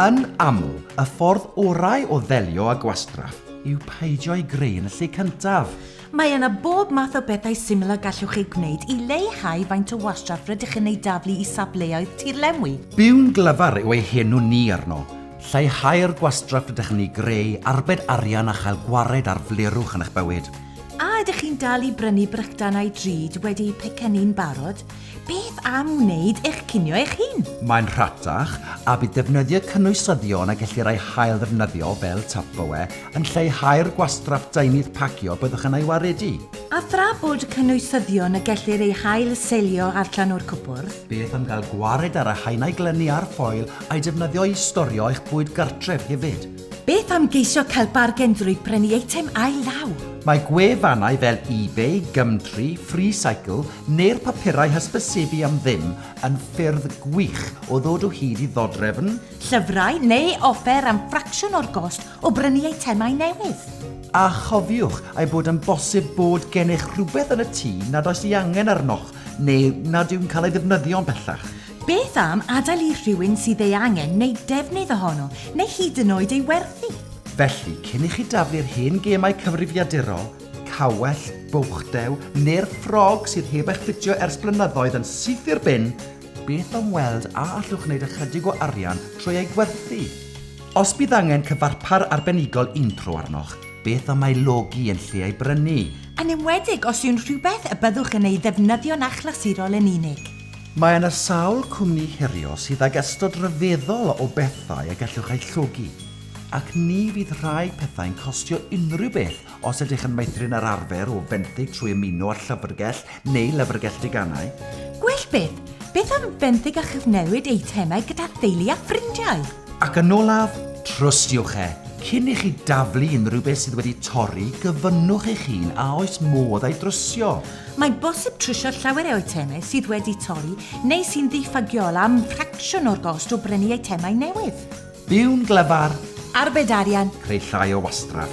Yn aml, y ffordd orau o ddelio â gwastraff yw peidio ei greu yn y lle cyntaf. Mae yna bob math o bethau syml a gallwch chi gwneud i leihau faint o wastraff rydych yn ei daflu i safleoedd tirlenwi. Byw'n glyfar yw ei henw ni arno. Lleihau'r gwastraff rydych yn ei greu, arbed arian a chael gwared ar flerwch yn eich bywyd. A ydych chi'n dal i brynu brychdannau drud wedi pecennu'n barod? Beth am wneud eich cinio eich hun? Mae'n rhatach a bydd defnyddio cynwysyddion a gellir ei hael ddefnyddio fel Tupperware yn lleihau'r gwastraff deunydd pacio byddwch yn ei waredu. A thra bod y cynwysyddion y gellir ei hael selio allan o'r cwbwrdd? Beth am gael gwared ar y haenau glynu ar ffoil a'i defnyddio i storio eich bwyd gartref hefyd? Beth am geisio cael bargen drwy brynu eitem ai-law? Mae gwefannau fel eBay, Gumtree, Freecycle neu'r papurau hysbysebu am ddim yn ffyrdd gwych o ddod o hyd i ddodrefn. Llyfrau neu offer am ffracsiwn o'r gost o brynu eitemau newydd. A chofiwch ei bod yn bosib bod gennych rhywbeth yn y tŷ nad oes ei angen arnoch neu nad yw'n cael ei ddefnyddio'n bellach. Beth am adael i rhywun sydd ei angen neu defnydd ohono, neu hyd yn oed ei werthu? Felly, cyn i chi daflu'r hen gemau cyfrifiadurol, cawell, bwchdew neu'r ffrog sydd heb eich ffitio ers blynyddoedd yn syth i'r bin, beth am weld a allwch wneud ychydig o arian trwy ei gwerthu? Os bydd angen cyfarpar arbenigol intro arnoch, beth am ei logi yn lle ei brynu? Yn enwedig os yw'n rhywbeth y byddwch yn ei ddefnyddio'n achlasurol yn unig. Mae yna sawl cwmni hirio sydd ag ystod ryfeddol o bethau a gallwch ei llogi. Ac ni fydd rhai pethau'n costio unrhyw beth os ydych yn meithrin yr arfer o fenthyg trwy ymuno â'r llyfrgell neu lyfrgell digannau. Gwell beth am benthyg a chyfnewid eitemau gyda theulu a ffrindiau? Ac yn olaf, trwstiwch cyn i chi daflu unrhyw beth sydd wedi torri, gyfynnwch eich hun a oes modd ei drwsio. Mae'n bosib trwsio llawer o eitemau sydd wedi torri neu sy'n ddiffygiol am ffracsiwn o'r gost o brynu eitemau newydd. Byw'n glyfar, Arbed arian. creu llai o wastraff.